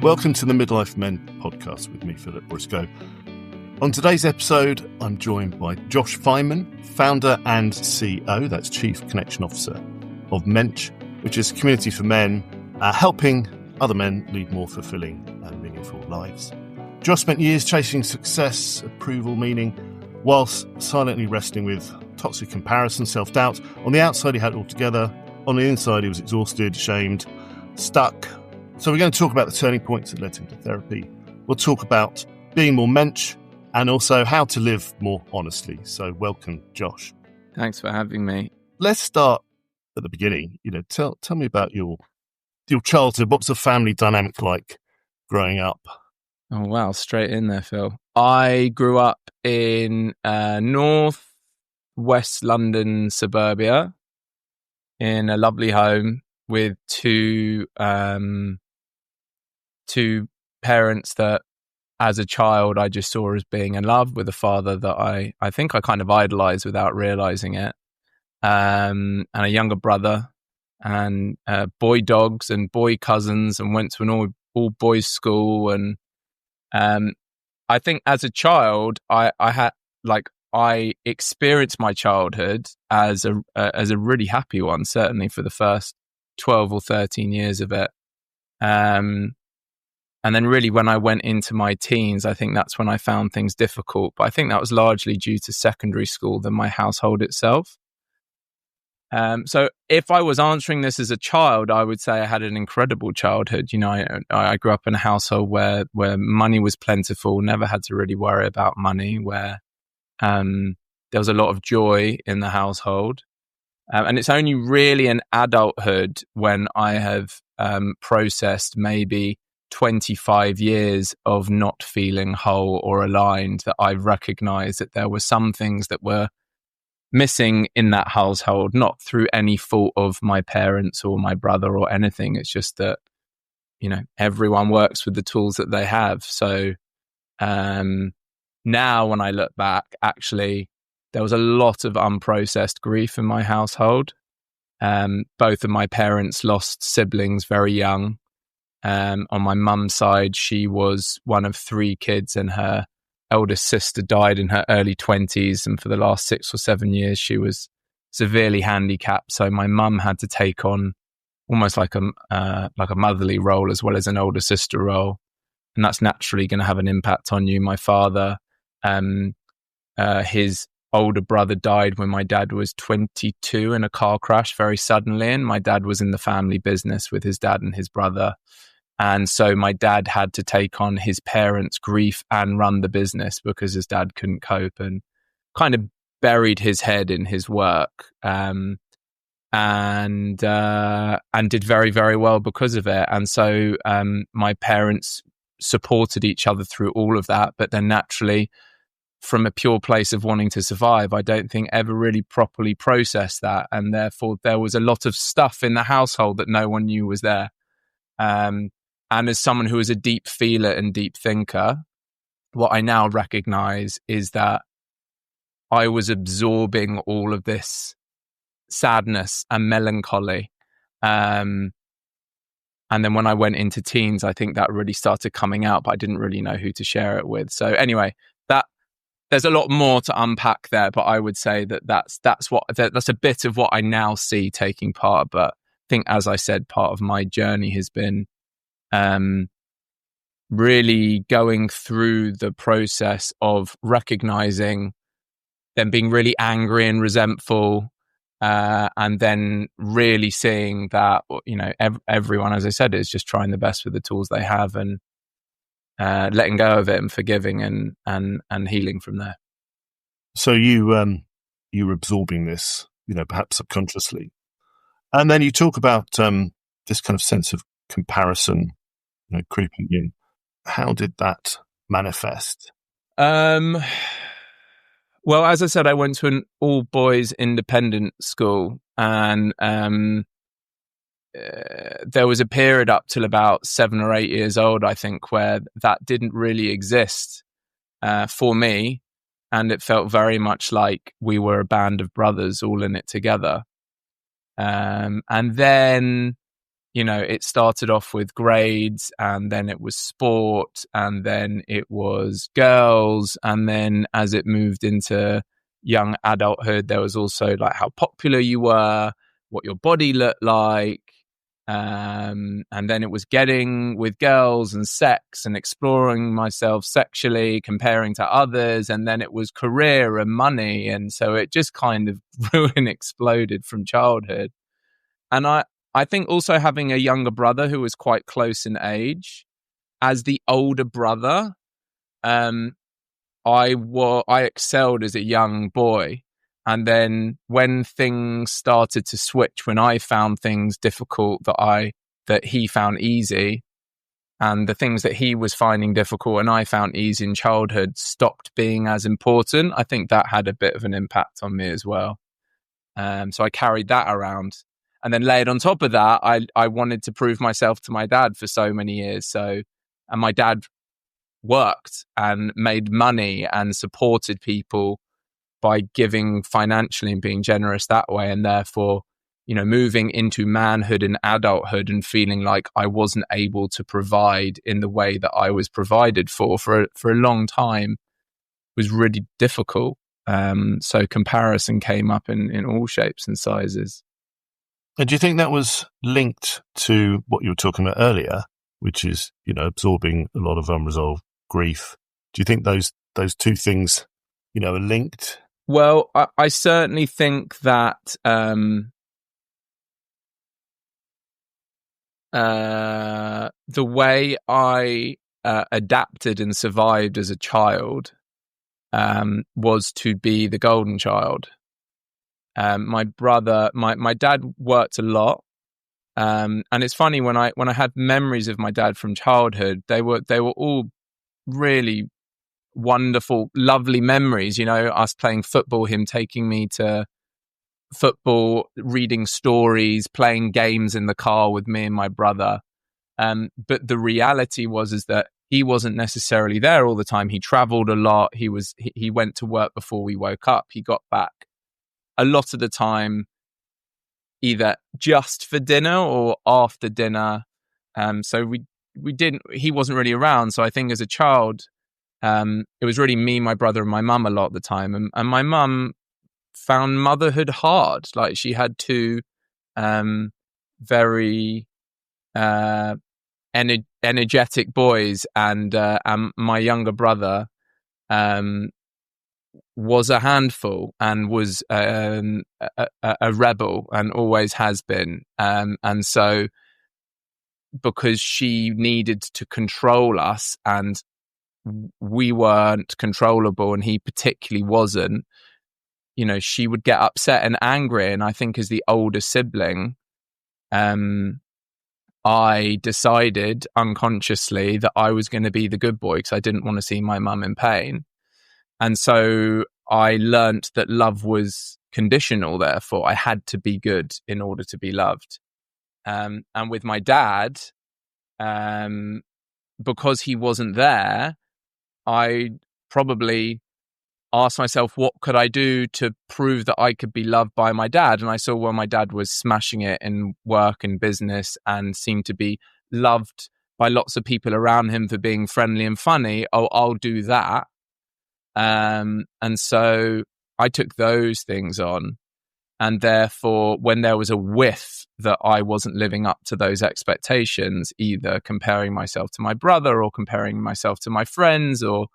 Welcome to the Midlife Men podcast with me, Philip Briscoe. On today's episode, I'm joined by Josh Fineman, founder and CEO, that's Chief Connection Officer of Mensch, which is a community for men helping other men lead more fulfilling and meaningful lives. Josh spent years chasing success, approval, meaning, whilst silently wrestling with toxic comparison, self-doubt. On the outside, he had it all together. On the inside, he was exhausted, shamed, stuck. So we're going to talk about the turning points that led him to therapy. We'll talk about being more mensch and also how to live more honestly. So welcome, Josh. Thanks for having me. Let's start at the beginning. Tell me about your childhood. What was the family dynamic like growing up? Oh, wow. Straight in there, Phil. I grew up in north west London suburbia in a lovely home with two parents that as a child I just saw as being in love, with a father that I think I kind of idolized without realizing it, and a younger brother, and boy dogs and boy cousins, and went to an all boys school. And I think as a child I experienced my childhood as a really happy one, certainly for the first 12 or 13 years of it. And then really when I went into my teens, I think that's when I found things difficult. But I think that was largely due to secondary school than my household itself. So if I was answering this as a child, I would say I had an incredible childhood. I grew up in a household where money was plentiful, never had to really worry about money, where there was a lot of joy in the household. And it's only really in adulthood when I have processed maybe 25 years of not feeling whole or aligned that I've recognized that there were some things that were missing in that household, not through any fault of my parents or my brother or anything. It's just that, everyone works with the tools that they have. So now when I look back, actually, there was a lot of unprocessed grief in my household. Both of my parents lost siblings very young. On my mum's side, she was one of three kids, and her eldest sister died in her early 20s. And for the last 6 or 7 years, she was severely handicapped. So my mum had to take on almost like a motherly role as well as an older sister role, and that's naturally going to have an impact on you. My father, his older brother died when my dad was 22 in a car crash very suddenly, and my dad was in the family business with his dad and his brother. And so my dad had to take on his parents' grief and run the business because his dad couldn't cope, and kind of buried his head in his work, and did very, very well because of it. And so my parents supported each other through all of that, but then naturally, from a pure place of wanting to survive, I don't think ever really properly processed that. And therefore, there was a lot of stuff in the household that no one knew was there. And as someone who is a deep feeler and deep thinker, what I now recognize is that I was absorbing all of this sadness and melancholy. And then when I went into teens, I think that really started coming out, but I didn't really know who to share it with. So anyway, there's a lot more to unpack there, but I would say that's a bit of what I now see taking part. But I think, as I said, part of my journey has been really going through the process of recognizing, then being really angry and resentful, and then really seeing that everyone, as I said, is just trying the best with the tools they have, and letting go of it and forgiving and healing from there. So you were absorbing this, perhaps subconsciously, and then you talk about this kind of sense of comparison, creeping in. How did that manifest? Well, as I said, I went to an all boys independent school, and there was a period up till about 7 or 8 years old, I think, where that didn't really exist for me. And it felt very much like we were a band of brothers all in it together. And then, it started off with grades, and then it was sport, and then it was girls. And then as it moved into young adulthood, there was also like how popular you were, what your body looked like. And then it was getting with girls and sex and exploring myself sexually, comparing to others. And then it was career and money. And so it just kind of grew and exploded from childhood. And I think also having a younger brother who was quite close in age, as the older brother, I excelled as a young boy. And then when things started to switch, when I found things difficult that he found easy, and the things that he was finding difficult and I found easy in childhood stopped being as important, I think that had a bit of an impact on me as well. So I carried that around. And then layered on top of that, I wanted to prove myself to my dad for so many years. And my dad worked and made money and supported people by giving financially and being generous that way. And therefore, moving into manhood and adulthood and feeling like I wasn't able to provide in the way that I was provided for a long time was really difficult. So comparison came up in all shapes and sizes. And do you think that was linked to what you were talking about earlier, which is, absorbing a lot of unresolved grief? Do you think those two things, are linked? Well, I certainly think that the way I adapted and survived as a child was to be the golden child. My brother, my dad worked a lot, and it's funny when I have memories of my dad from childhood, they were all really wonderful, lovely memories. Us playing football, him taking me to football, reading stories, playing games in the car with me and my brother. But the reality is that he wasn't necessarily there all the time. He traveled a lot. He went to work before we woke up. He got back a lot of the time either just for dinner or after dinner. So he wasn't really around. So I think as a child, it was really me, my brother, and my mum a lot of the time. And my mum found motherhood hard. Like, she had two very energetic boys, and my younger brother was a handful and was a rebel and always has been. And so because she needed to control us and we weren't controllable and he particularly wasn't, she would get upset and angry. And I think as the older sibling, I decided unconsciously that I was going to be the good boy because I didn't want to see my mum in pain. And so I learnt that love was conditional, therefore I had to be good in order to be loved. And with my dad, because he wasn't there, I probably asked myself, what could I do to prove that I could be loved by my dad? And I saw when my dad was smashing it in work and business and seemed to be loved by lots of people around him for being friendly and funny. Oh, I'll do that. And so I took those things on. And therefore, when there was a whiff that I wasn't living up to those expectations, either comparing myself to my brother or comparing myself to my friends, or,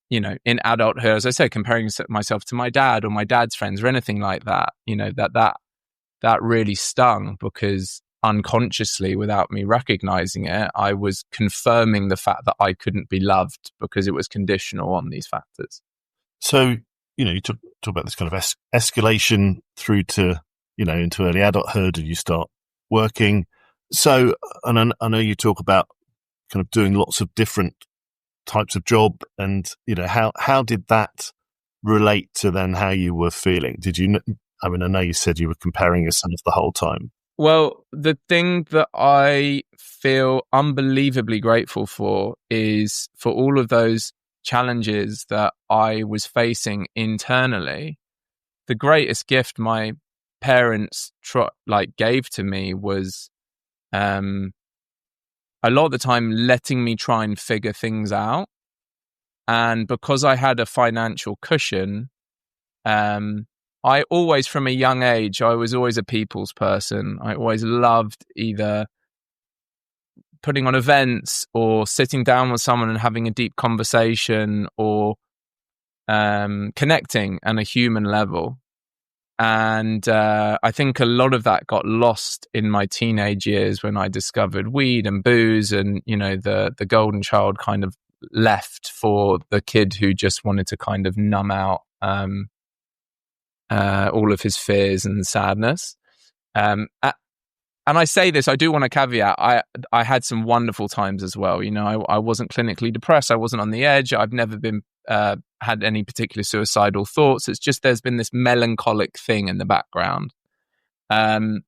in adulthood, as I said, comparing myself to my dad or my dad's friends or anything like that, that really stung, because unconsciously, without me recognizing it, I was confirming the fact that I couldn't be loved because it was conditional on these factors. So, you talk about this kind of escalation through to, into early adulthood, and you start working. So, and I know you talk about kind of doing lots of different types of job, and, how did that relate to then how you were feeling? Did you, I know you said you were comparing yourself the whole time. Well, the thing that I feel unbelievably grateful for is for all of those challenges that I was facing internally. The greatest gift my parents gave to me was a lot of the time letting me try and figure things out. And because I had a financial cushion, I always, from a young age, I was always a people's person. I always loved either putting on events or sitting down with someone and having a deep conversation or connecting on a human level. And I think a lot of that got lost in my teenage years when I discovered weed and booze, and, you know, the golden child kind of left for the kid who just wanted to kind of numb out all of his fears and sadness. And I say this, I do want to caveat, I had some wonderful times as well. You know, I wasn't clinically depressed. I wasn't on the edge. I've never been had any particular suicidal thoughts. It's just there's been this melancholic thing in the background. And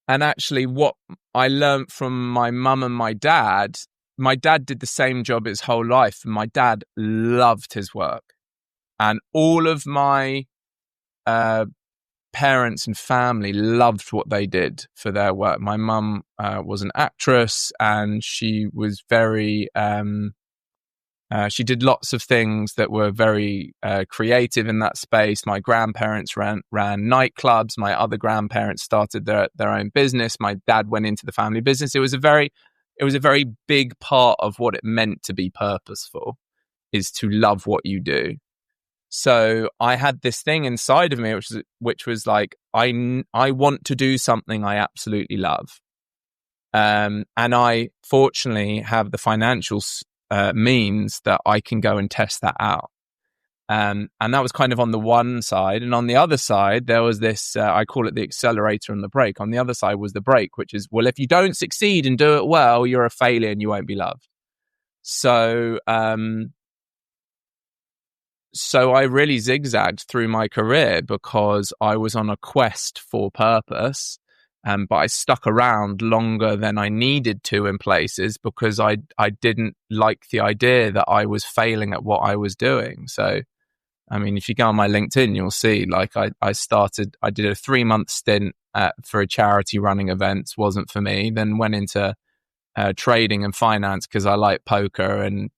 actually what I learned from my mum and my dad did the same job his whole life. And my dad loved his work. And all of my parents and family loved what they did for their work. My mum was an actress, and she was very she did lots of things that were very creative in that space. My grandparents ran nightclubs. My other grandparents started their own business. My dad went into the family business. It was a very big part of what it meant to be purposeful, is to love what you do. So I had this thing inside of me, which was like, I want to do something I absolutely love. And I fortunately have the financial means that I can go and test that out. And that was kind of on the one side. And on the other side, there was this, I call it the accelerator and the brake. On the other side was the brake, which is, well, if you don't succeed and do it well, you're a failure and you won't be loved. So I really zigzagged through my career because I was on a quest for purpose, but I stuck around longer than I needed to in places because I didn't like the idea that I was failing at what I was doing. So, I mean, if you go on my LinkedIn, you'll see, like, I did a 3-month stint for a charity running events, wasn't for me, then went into trading and finance because I like poker, and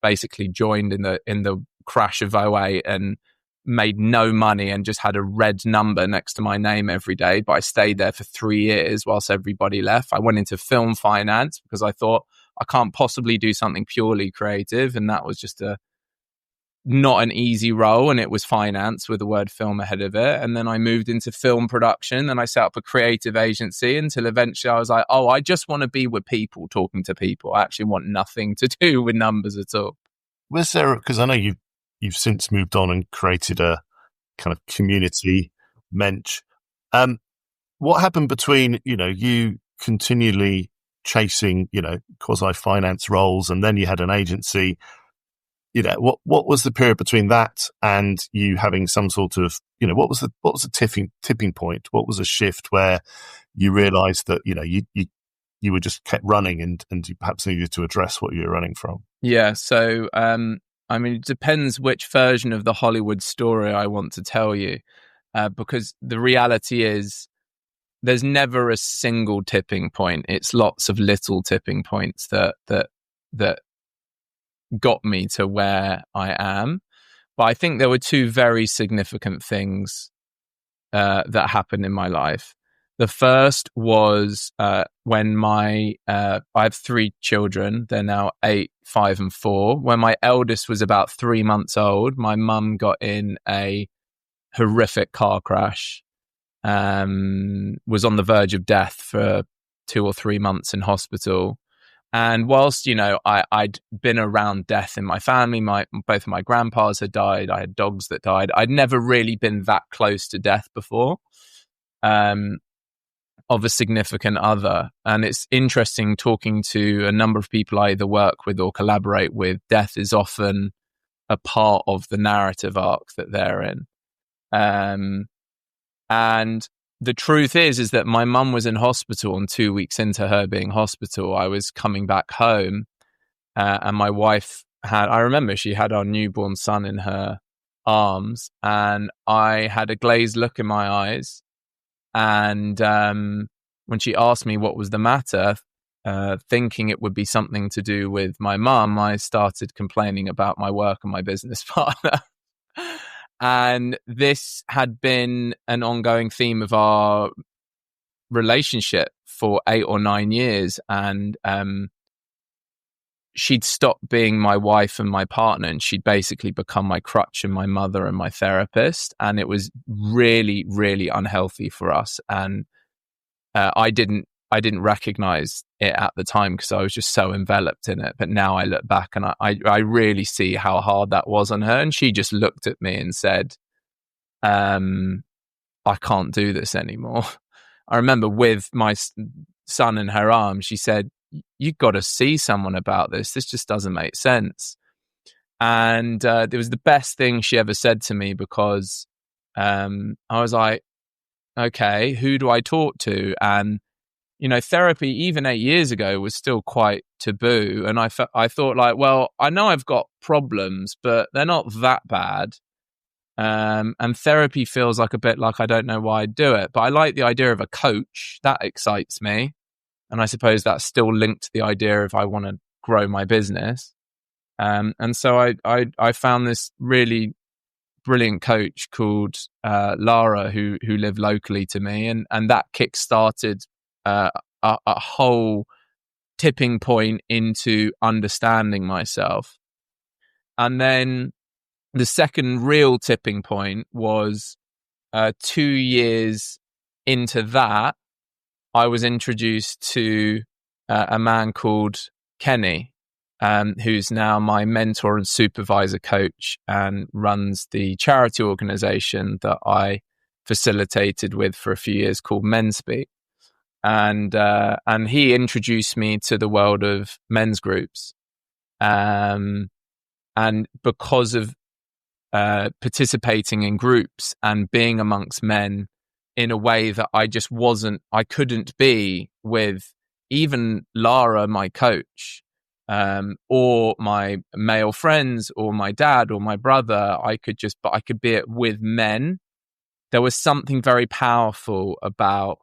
basically joined in the crash of 2008 and made no money and just had a red number next to my name every day. But I stayed there for 3 years whilst everybody left. I went into film finance because I thought I can't possibly do something purely creative, and that was just not an easy role, and it was finance with the word film ahead of it. And then I moved into film production, and I set up a creative agency until eventually I was like, oh, I just want to be with people, talking to people. I actually want nothing to do with numbers at all. Was there, because I know you've since moved on and created a kind of community mensch. What happened between, you know, you continually chasing, you know, quasi-finance roles, and then you had an agency? You know, what was the period between that and you having some sort of, you know, what was the tipping point? What was a shift where you realized that, you know, you were just kept running and you perhaps needed to address what you were running from? Yeah. So, I mean, it depends which version of the Hollywood story I want to tell you, because the reality is there's never a single tipping point. It's lots of little tipping points that got me to where I am. But I think there were two very significant things that happened in my life. The first was when I have 3 children. They're now 8, 5, and 4. When my eldest was about 3 months old, my mum got in a horrific car crash, was on the verge of death for 2 or 3 months in hospital. And whilst, you know, I'd been around death in my family, both of my grandpas had died, I had dogs that died, I'd never really been that close to death before, of a significant other. And it's interesting talking to a number of people I either work with or collaborate with. Death is often a part of the narrative arc that they're in. And the truth is that my mum was in hospital, and 2 weeks into her being hospital, I was coming back home, and my wife I remember she had our newborn son in her arms, and I had a glazed look in my eyes. And when she asked me what was the matter, thinking it would be something to do with my mum, I started complaining about my work and my business partner. And this had been an ongoing theme of our relationship for 8 or 9 years. And she'd stopped being my wife and my partner, and she'd basically become my crutch and my mother and my therapist. And it was really, really unhealthy for us. And I didn't recognize it at the time because I was just so enveloped in it. But now I look back and I really see how hard that was on her. And she just looked at me and said, I can't do this anymore. I remember with my son in her arms, she said, "You've got to see someone about this. This just doesn't make sense." And it was the best thing she ever said to me, because I was like, okay, who do I talk to? And, therapy, even 8 years ago, was still quite taboo. And I thought like, well, I know I've got problems, but they're not that bad. And therapy feels like a bit like I don't know why I do it. But I like the idea of a coach. That excites me. And I suppose that's still linked to the idea of I want to grow my business. And so I found this really brilliant coach called Lara, who lived locally to me, and that kick-started a whole tipping point into understanding myself. And then the second real tipping point was 2 years into that, I was introduced to a man called Kenny, who's now my mentor and supervisor coach, and runs the charity organization that I facilitated with for a few years called Men Speak. And he introduced me to the world of men's groups. And because of participating in groups and being amongst men in a way that I couldn't be with even Lara, my coach, or my male friends, or my dad, or my brother. I could be it with men. There was something very powerful about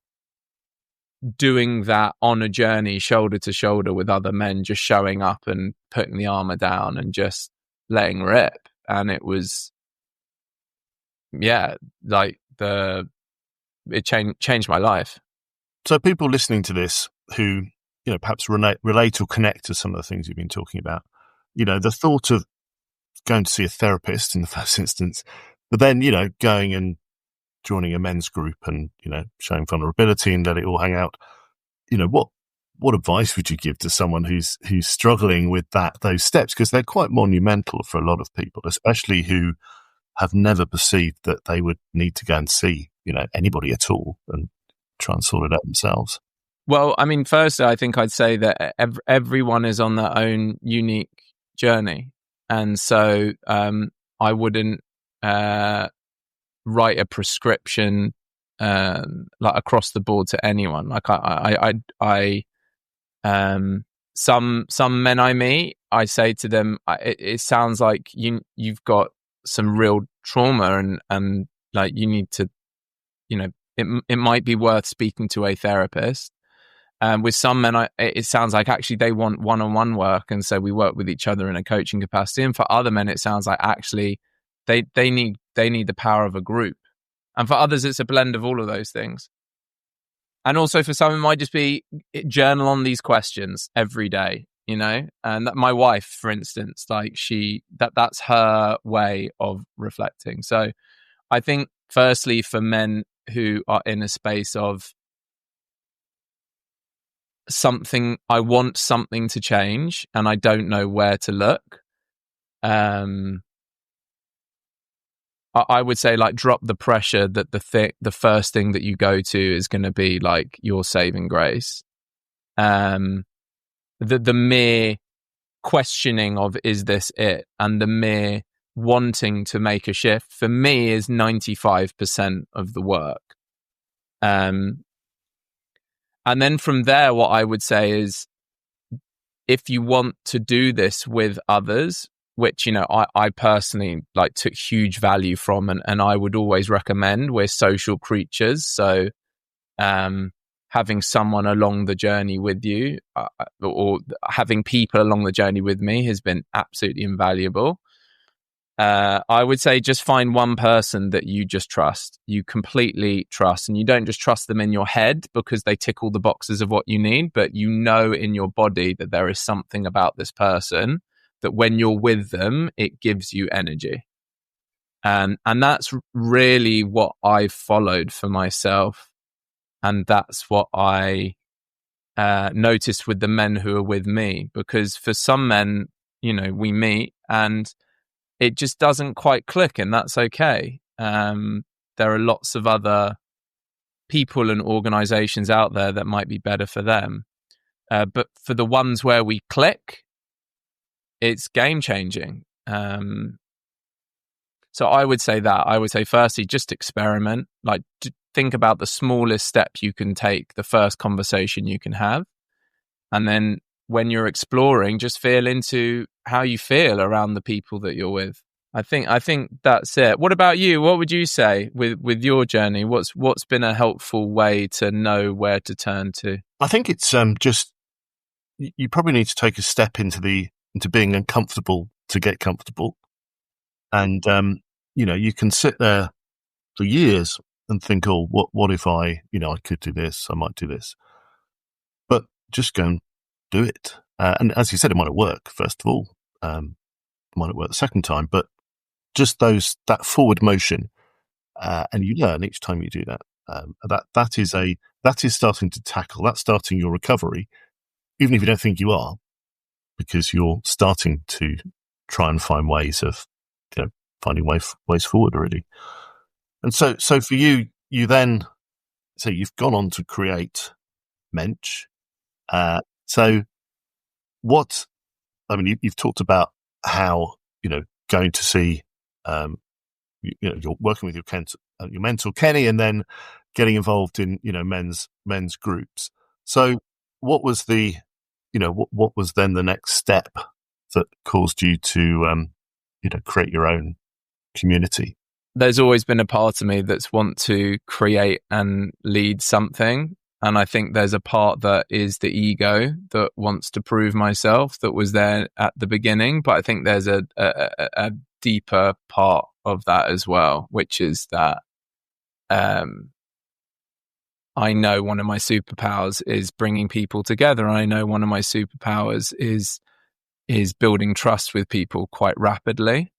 doing that on a journey, shoulder to shoulder with other men, just showing up and putting the armor down and just letting rip. And it was, it changed my life. So people listening to this who, perhaps relate or connect to some of the things you've been talking about, the thought of going to see a therapist in the first instance, but then, going and joining a men's group and, showing vulnerability and let it all hang out. What advice would you give to someone who's struggling with those steps? Because they're quite monumental for a lot of people, especially who have never perceived that they would need to go and see, anybody at all and try and sort it out themselves. Well, I mean, firstly, I think I'd say that everyone is on their own unique journey. And so I wouldn't write a prescription like across the board to anyone. Like some men I meet, I say to them, it sounds like you've got some real trauma and like you need to, it might be worth speaking to a therapist. With some men, it sounds like actually they want one-on-one work, and so we work with each other in a coaching capacity. And for other men, it sounds like actually they need the power of a group. And for others, it's a blend of all of those things. And also for some, it might just be journal on these questions every day, And that my wife, for instance, like that's her way of reflecting. So I think firstly, for men who are in a space of I want something to change and I don't know where to look, I would say like drop the pressure that the first thing that you go to is going to be like your saving grace. The mere questioning of is this it, and the mere wanting to make a shift for me is 95% of the work. And then from there, what I would say is, if you want to do this with others, which, you know, I personally like took huge value from, and I would always recommend. We're social creatures, so having someone along the journey with you, or having people along the journey with me, has been absolutely invaluable. I would say just find one person that you just trust, you completely trust, and you don't just trust them in your head because they tick all the boxes of what you need, but you know in your body that there is something about this person that when you're with them, it gives you energy. And that's really what I've followed for myself. And that's what I noticed with the men who are with me, because for some men, you know, we meet and it just doesn't quite click, and that's okay. There are lots of other people and organizations out there that might be better for them. But for the ones where we click, it's game changing. So I would say firstly, just experiment. Like, think about the smallest step you can take, the first conversation you can have. And then when you're exploring, just feel into how you feel around the people that you're with. I think that's it. What about you? What would you say with your journey? What's been a helpful way to know where to turn to? I think it's just, you probably need to take a step into being uncomfortable to get comfortable. And you know, you can sit there for years and think, oh, what if I could do this, I might do this. But just go and do it. And as you said, it might not work, first of all. It might not work the second time, but just that forward motion, and you learn each time you do that. That is starting to tackle. That's starting your recovery, even if you don't think you are, because you're starting to try and find ways of, finding ways forward already. And so for you then, so you've gone on to create Mensch. So you've talked about how, going to see, you're working with your mentor Kenny, and then getting involved in, men's groups. So what was what was then the next step that caused you to, create your own community? There's always been a part of me that's want to create and lead something. And I think there's a part that is the ego that wants to prove myself, that was there at the beginning. But I think there's a deeper part of that as well, which is that I know one of my superpowers is bringing people together. I know one of my superpowers is building trust with people quite rapidly.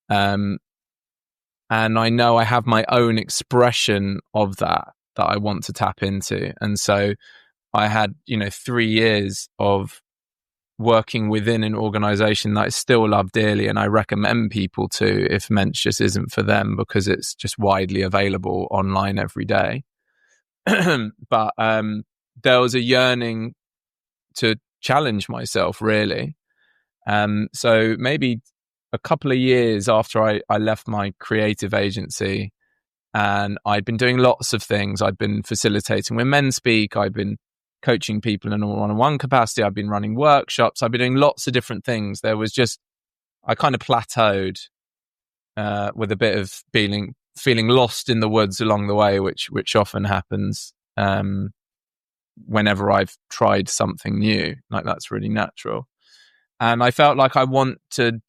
And I know I have my own expression of that I want to tap into. And so I had, 3 years of working within an organization that I still love dearly, and I recommend people to, if Mensch just isn't for them, because it's just widely available online every day. But there was a yearning to challenge myself, really. So maybe a couple of years after I left my creative agency, and I'd been doing lots of things. I'd been facilitating when men speak. I'd been coaching people in a one-on-one capacity. I've been running workshops. I've been doing lots of different things. I kind of plateaued with a bit of feeling lost in the woods along the way, which often happens whenever I've tried something new. Like, that's really natural. And I felt like I want to,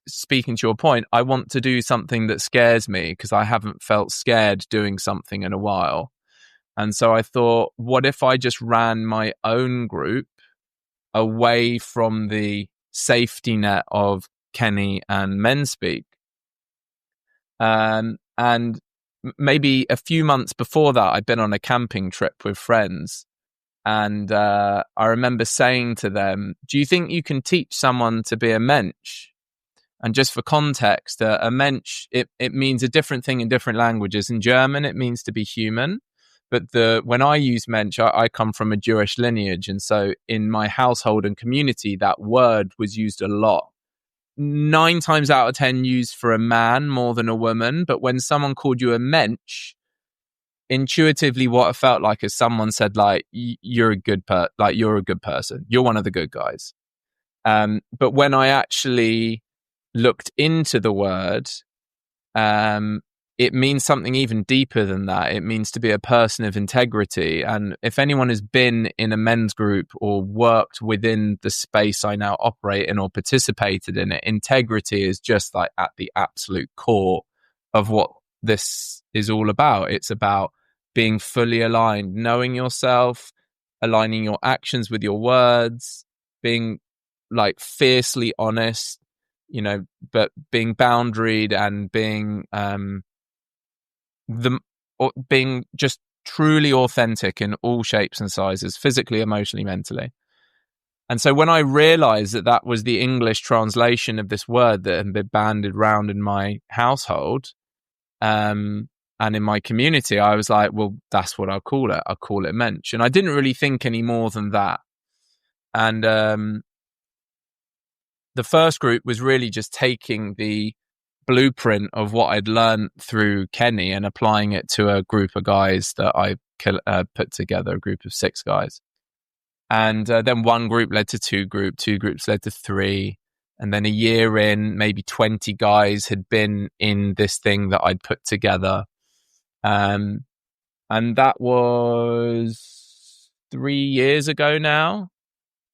speaking to your point, I want to do something that scares me, because I haven't felt scared doing something in a while. And so I thought, what if I just ran my own group away from the safety net of Kenny and Men Speak? And maybe a few months before that, I'd been on a camping trip with friends. And I remember saying to them, do you think you can teach someone to be a Mensch? And just for context, a Mensch, it means a different thing in different languages. In German, it means to be human. But when I use Mensch, I come from a Jewish lineage. And so in my household and community, that word was used a lot. 9 times out of 10 used for a man more than a woman. But when someone called you a Mensch, intuitively what it felt like is someone said, like, you're a good person, you're one of the good guys. But when I actually looked into the word, it means something even deeper than that. It means to be a person of integrity. And if anyone has been in a men's group or worked within the space I now operate in or participated in it, integrity is just like at the absolute core of what this is all about. It's about being fully aligned, knowing yourself, aligning your actions with your words, being like fiercely honest, but being boundaried and being just truly authentic in all shapes and sizes, physically, emotionally, mentally. And so when I realized that was the English translation of this word that had been bandied around in my household and in my community, I was like, well, that's what I'll call it. I'll call it mensch. And I didn't really think any more than that. And the first group was really just taking the blueprint of what I'd learned through Kenny and applying it to a group of guys that I put together, a group of 6 guys. And then one group led to 2 groups led to 3. And then a year in, maybe 20 guys had been in this thing that I'd put together. And that was 3 years ago now.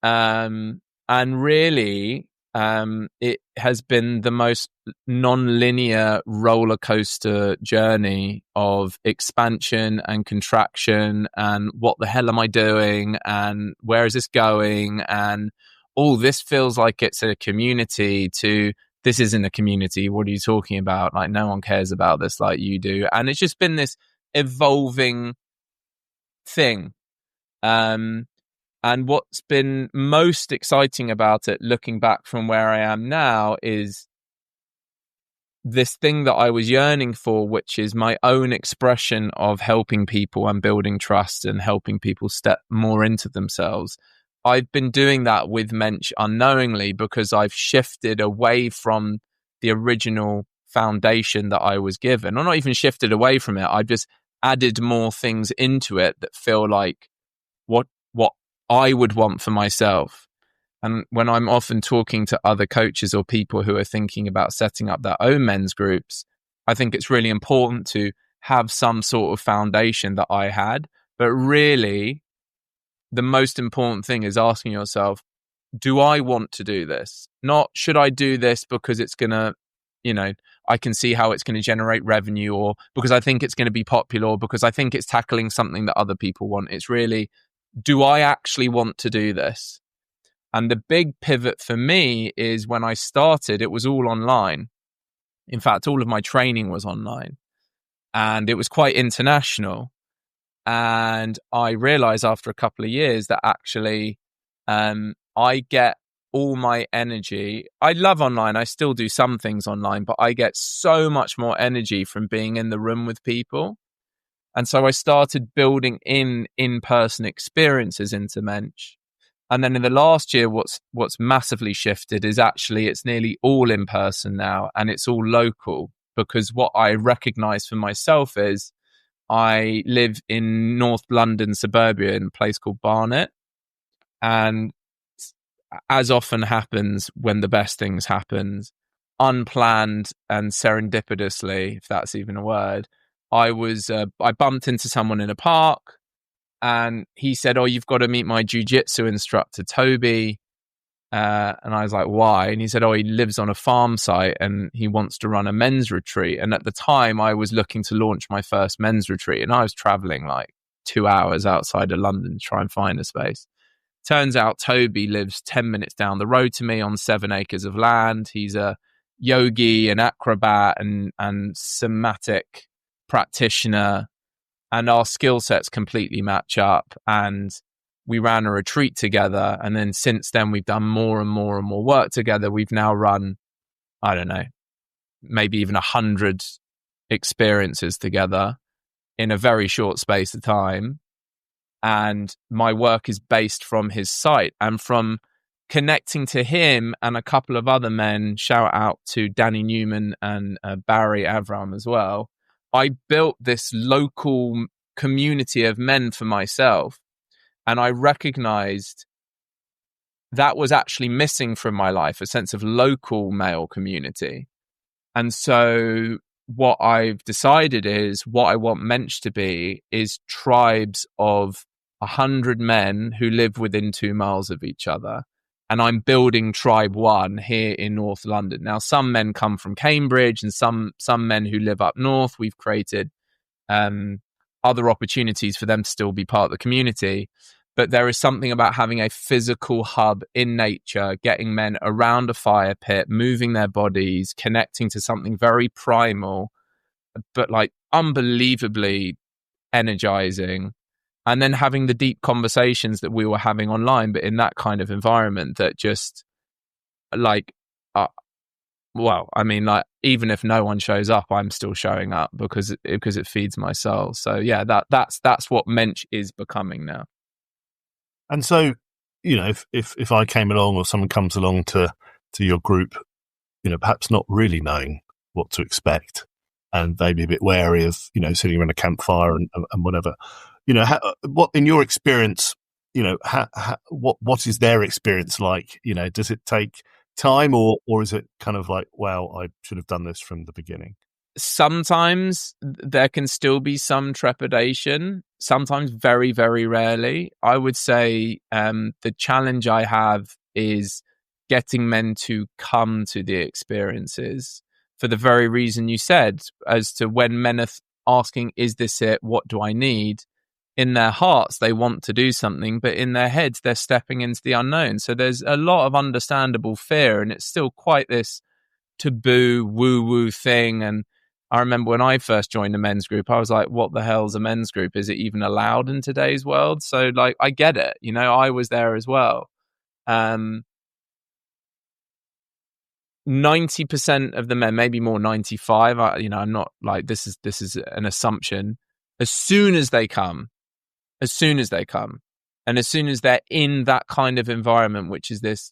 And really, it has been the most non-linear roller coaster journey of expansion and contraction and what the hell am I doing and where is this going, and this feels like it's a community to this isn't a community, what are you talking about, like no one cares about this like you do. And it's just been this evolving thing. And what's been most exciting about it, looking back from where I am now, is this thing that I was yearning for, which is my own expression of helping people and building trust and helping people step more into themselves. I've been doing that with Mensch unknowingly because I've shifted away from the original foundation that I was given. Or not even shifted away from it. I've just added more things into it that feel like what I would want for myself. And when I'm often talking to other coaches or people who are thinking about setting up their own men's groups, I think it's really important to have some sort of foundation that I had. But really, the most important thing is asking yourself, do I want to do this? Not should I do this because it's going to, I can see how it's going to generate revenue, or because I think it's going to be popular, or because I think it's tackling something that other people want. It's really, do I actually want to do this? And the big pivot for me is when I started, it was all online. In fact, all of my training was online and it was quite international. And I realized after a couple of years that actually I get all my energy. I love online. I still do some things online, but I get so much more energy from being in the room with people. And so I started building in-person experiences into Mensch. And then in the last year, what's massively shifted is actually it's nearly all in person now, and it's all local, because what I recognize for myself is I live in North London suburbia in a place called Barnet. And as often happens when the best things happen, unplanned and serendipitously, if that's even a word, I bumped into someone in a park, and he said, "Oh, you've got to meet my jiu-jitsu instructor, Toby." And I was like, "Why?" And he said, "Oh, he lives on a farm site and he wants to run a men's retreat." And at the time, I was looking to launch my first men's retreat, and I was traveling like 2 hours outside of London to try and find a space. Turns out Toby lives 10 minutes down the road to me on 7 acres of land. He's a yogi, an acrobat, and somatic practitioner, and our skill sets completely match up. And we ran a retreat together, and then since then we've done more and more and more work together. We've now run, I don't know, maybe even 100 experiences together in a very short space of time. And my work is based from his site and from connecting to him and a couple of other men. Shout out to Danny Newman and Barry Avram as well. I built this local community of men for myself, and I recognized that was actually missing from my life, a sense of local male community. And so what I've decided is what I want Mensch to be is tribes of 100 men who live within 2 miles of each other. And I'm building tribe 1 here in North London. Now, some men come from Cambridge and some men who live up north. We've created other opportunities for them to still be part of the community. But there is something about having a physical hub in nature, getting men around a fire pit, moving their bodies, connecting to something very primal, but like unbelievably energizing. And then having the deep conversations that we were having online, but in that kind of environment that just like, well, I mean, like, even if no one shows up, I'm still showing up because it feeds my soul. So yeah, that's what Mensch is becoming now. And so, you know, if I came along or someone comes along to your group, you know, perhaps not really knowing what to expect, and they'd be a bit wary of, you know, sitting around a campfire and whatever, you know, what in your experience, you know, what is their experience like? You know, does it take time or is it kind of like, well, I should have done this from the beginning? Sometimes there can still be some trepidation, sometimes very, very rarely. I would say the challenge I have is getting men to come to the experiences for the very reason you said, as to when men are asking, is this it? What do I need? In their hearts, they want to do something, but in their heads, they're stepping into the unknown. So there's a lot of understandable fear, and it's still quite this taboo woo-woo thing. And I remember when I first joined a men's group, I was like, what the hell's a men's group? Is it even allowed in today's world? So like, I get it. You know, I was there as well. 90% of the men, maybe more, 95, you know, I'm not like, this is an assumption. As soon as they come, and as soon as they're in that kind of environment, which is this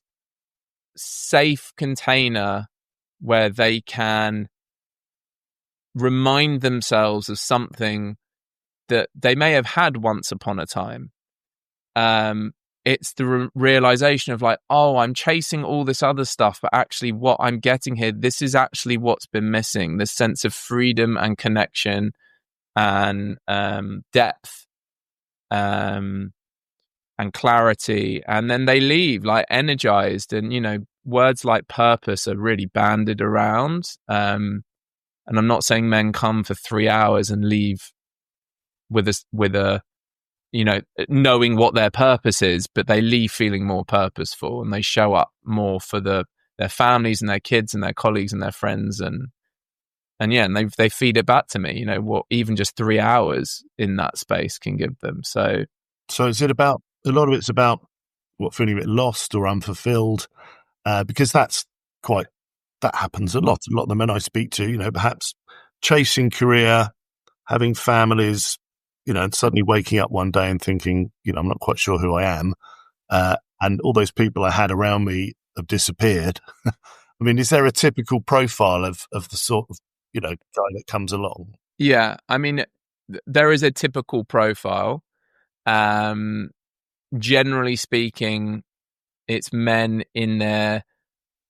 safe container where they can remind themselves of something that they may have had once upon a time. It's the realization of like, oh, I'm chasing all this other stuff, but actually what I'm getting here, this is actually what's been missing, this sense of freedom and connection and depth and clarity. And then they leave like energized, and, you know, words like purpose are really bandied around. And I'm not saying men come for 3 hours and leave with a, you know, knowing what their purpose is, but they leave feeling more purposeful, and they show up more for their families and their kids and their colleagues and their friends. And yeah, and they feed it back to me, you know, what even just 3 hours in that space can give them. So is it about, a lot of it's about what, feeling a bit lost or unfulfilled? Because that happens a lot. A lot of the men I speak to, you know, perhaps chasing career, having families, you know, and suddenly waking up one day and thinking, you know, I'm not quite sure who I am. And all those people I had around me have disappeared. I mean, is there a typical profile of the sort of, you know, guy that comes along? Yeah, I mean, there is a typical profile. Generally speaking, it's men in their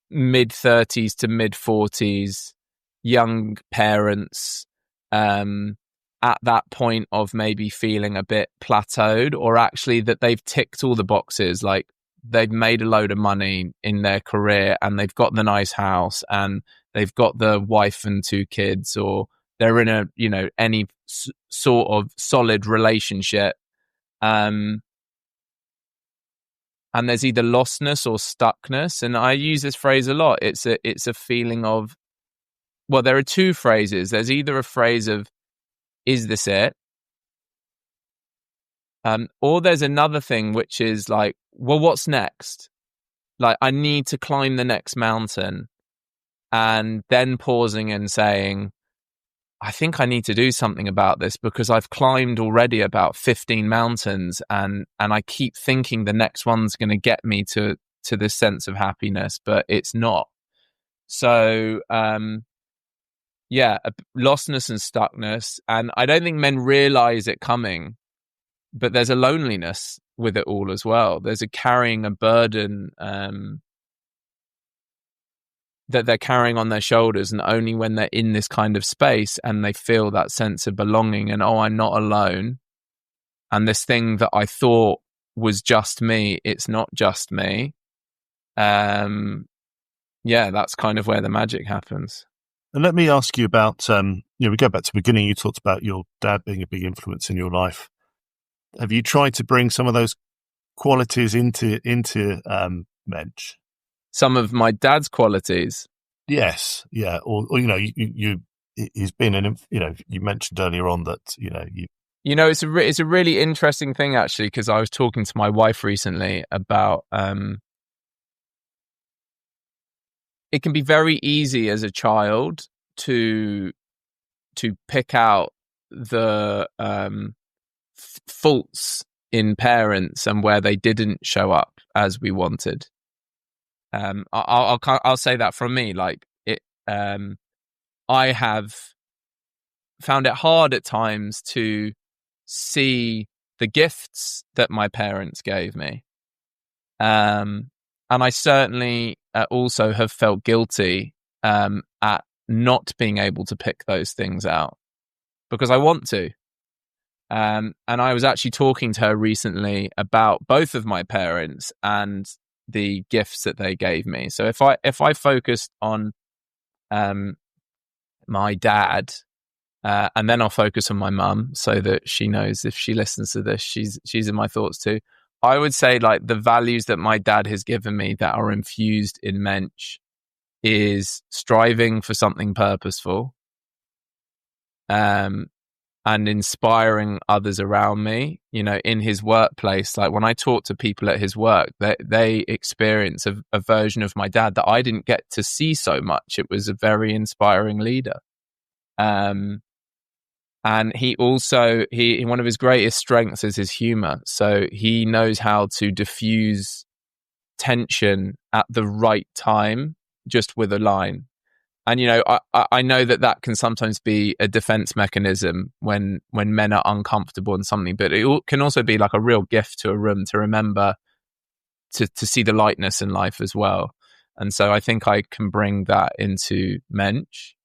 mid-30s to mid-40s, young parents, at that point of maybe feeling a bit plateaued, or actually that they've ticked all the boxes, like they've made a load of money in their career and they've got the nice house and they've got the wife and 2 kids, or they're in a, you know, any sort of solid relationship. And there's either lostness or stuckness. And I use this phrase a lot. It's a feeling of, well, there are 2 phrases. There's either a phrase of, is this it? Or there's another thing, which is like, well, what's next? Like, I need to climb the next mountain. And then pausing and saying, I think I need to do something about this, because I've climbed already about 15 mountains and I keep thinking the next one's going to get me to this sense of happiness, but it's not. So, yeah, lostness and stuckness. And I don't think men realize it coming, but there's a loneliness with it all as well. There's carrying a burden that they're carrying on their shoulders, and only when they're in this kind of space and they feel that sense of belonging and, oh, I'm not alone, and this thing that I thought was just me, it's not just me. Yeah, that's kind of where the magic happens. And let me ask you about, we go back to the beginning, you talked about your dad being a big influence in your life. Have you tried to bring some of those qualities into Mensch? Some of my dad's qualities? Yes, yeah. Or he's been you mentioned earlier on that, it's a really interesting thing, actually, because I was talking to my wife recently about, it can be very easy as a child to pick out the faults in parents and where they didn't show up as we wanted. I'll say that from me. Like it, I have found it hard at times to see the gifts that my parents gave me, and I certainly also have felt guilty at not being able to pick those things out because I want to. And I was actually talking to her recently about both of my parents and the gifts that they gave me. So if I focused on my dad, and then I'll focus on my mum, so that she knows if she listens to this, she's in my thoughts too. I would say, like, the values that my dad has given me that are infused in Mensch is striving for something purposeful, and inspiring others around me. In his workplace, like when I talk to people at his work, they experience a version of my dad that I didn't get to see so much. It was a very inspiring leader. And he also, one of his greatest strengths is his humor. So he knows how to diffuse tension at the right time, just with a line. And, I know that can sometimes be a defense mechanism when men are uncomfortable in something, but it can also be like a real gift to a room to remember to see the lightness in life as well. And so I think I can bring that into Mensch.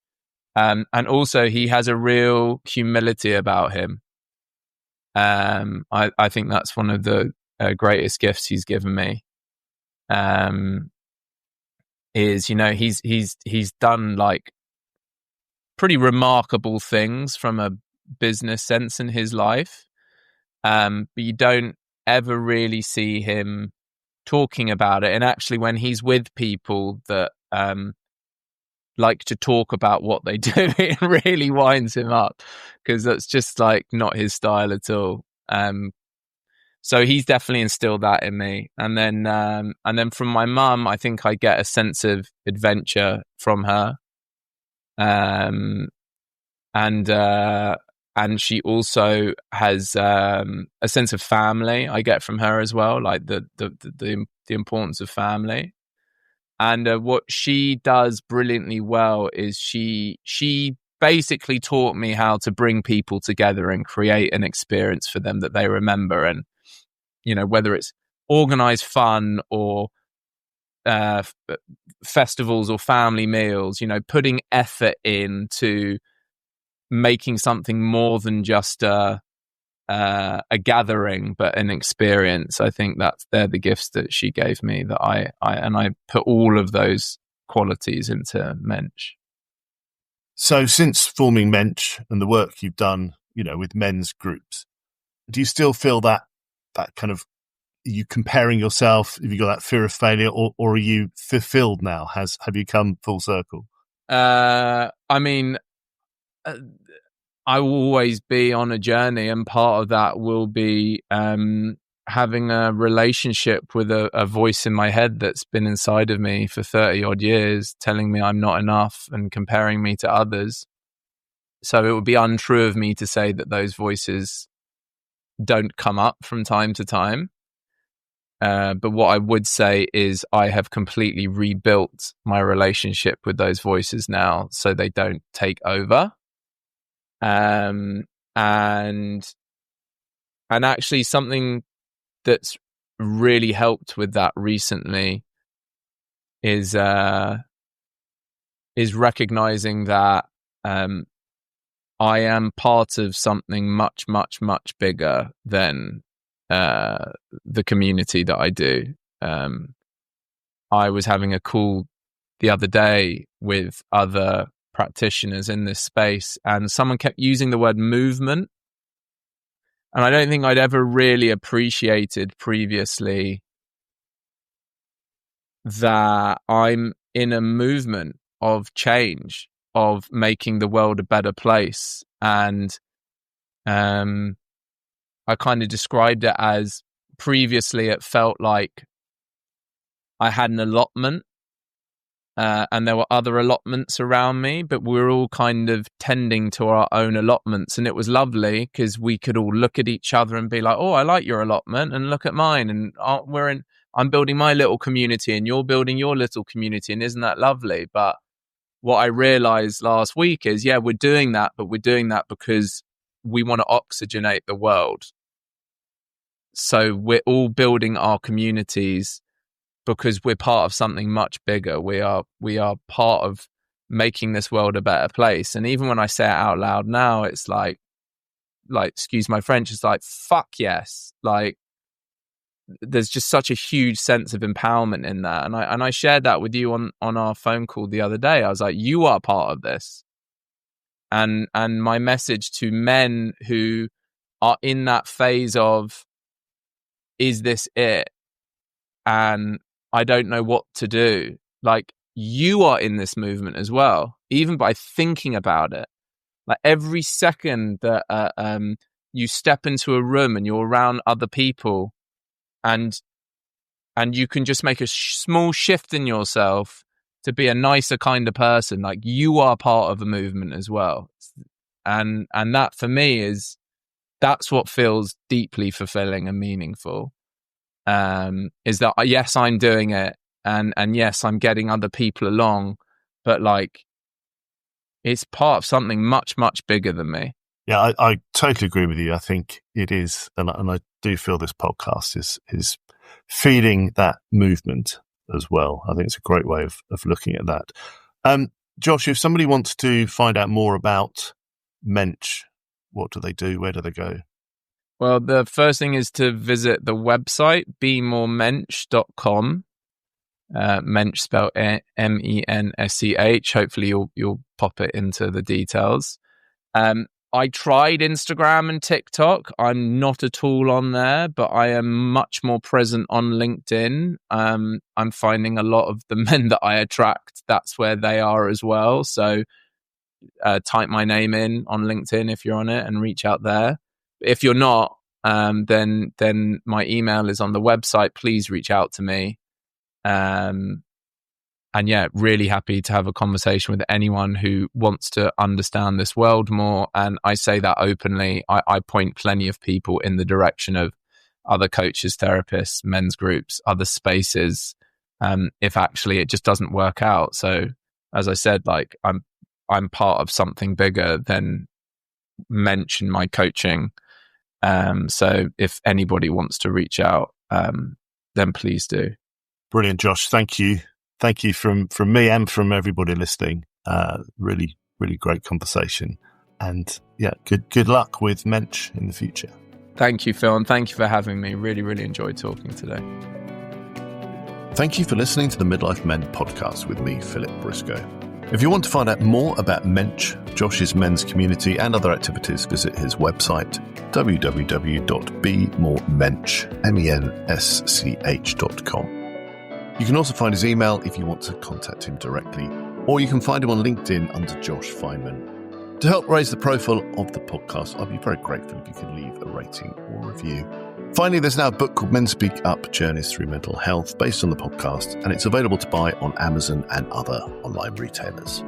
And also he has a real humility about him. I think that's one of the greatest gifts he's given me. Is he's done like pretty remarkable things from a business sense in his life, but you don't ever really see him talking about it. And actually, when he's with people that like to talk about what they do, it really winds him up, because that's just like not his style at all. So he's definitely instilled that in me. And then from my mum, I think I get a sense of adventure from her. And she also has a sense of family I get from her as well, like the importance of family. And what she does brilliantly well is she basically taught me how to bring people together and create an experience for them that they remember. And whether it's organized fun or festivals or family meals, putting effort into making something more than just a gathering, but an experience. I think they're the gifts that she gave me, that I put all of those qualities into Mensch. So since forming Mensch and the work you've done, with men's groups, do you still feel that kind of, are you comparing yourself? Have you got that fear of failure, or are you fulfilled now? Have you come full circle? I mean, I will always be on a journey, and part of that will be having a relationship with a voice in my head that's been inside of me for 30 odd years, telling me I'm not enough and comparing me to others. So it would be untrue of me to say that those voices don't come up from time to time. But what I would say is I have completely rebuilt my relationship with those voices now, so they don't take over. And actually, something that's really helped with that recently is recognizing that I am part of something much, much, much bigger than the community that I do. I was having a call the other day with other practitioners in this space, and someone kept using the word movement. And I don't think I'd ever really appreciated previously that I'm in a movement of change, of making the world a better place. And I kind of described it as, previously it felt like I had an allotment and there were other allotments around me, but we were all kind of tending to our own allotments. And it was lovely because we could all look at each other and be like, oh, I like your allotment and look at mine. And I'm building my little community and you're building your little community. And isn't that lovely? But what I realized last week is, yeah, we're doing that, but we're doing that because we want to oxygenate the world. So we're all building our communities because we're part of something much bigger. We are part of making this world a better place. And even when I say it out loud now, it's like excuse my French, it's like, fuck yes. Like, there's just such a huge sense of empowerment in that. And I shared that with you on our phone call the other day. I was like, you are part of this. And my message to men who are in that phase of, is this it? And I don't know what to do. Like, you are in this movement as well, even by thinking about it. Like, every second that you step into a room and you're around other people, and you can just make a small shift in yourself to be a nicer kind of person, like, you are part of a movement as well. And that for me that's what feels deeply fulfilling and meaningful. Is that, yes, I'm doing it, and yes, I'm getting other people along, but like, it's part of something much, much bigger than me. Yeah, I totally agree with you. I think it is, and I do feel this podcast is feeding that movement as well. I think it's a great way of looking at that. Josh, if somebody wants to find out more about Mensch, what do they do? Where do they go? Well, the first thing is to visit the website, bemoremensch.com. Mensch spelled MENSCH. Hopefully you'll pop it into the details. I tried Instagram and TikTok. I'm not at all on there, but I am much more present on LinkedIn. I'm finding a lot of the men that I attract, that's where they are as well. So type my name in on LinkedIn if you're on it and reach out there. If you're not, then my email is on the website. Please reach out to me. And yeah, really happy to have a conversation with anyone who wants to understand this world more. And I say that openly. I point plenty of people in the direction of other coaches, therapists, men's groups, other spaces, if actually it just doesn't work out. So as I said, like, I'm part of something bigger than mention my coaching. So if anybody wants to reach out, then please do. Brilliant, Josh. Thank you. Thank you from me and from everybody listening. Really, really great conversation. And yeah, good luck with Mensch in the future. Thank you, Phil, and thank you for having me. Really, really enjoyed talking today. Thank you for listening to the Midlife Men podcast with me, Philip Briscoe. If you want to find out more about Mensch, Josh's men's community, and other activities, visit his website, www.bemoremensch.com. You can also find his email if you want to contact him directly, or you can find him on LinkedIn under Josh Fineman. To help raise the profile of the podcast, I'd be very grateful if you could leave a rating or review. Finally, there's now a book called Men Speak Up, Journeys Through Mental Health, based on the podcast, and it's available to buy on Amazon and other online retailers.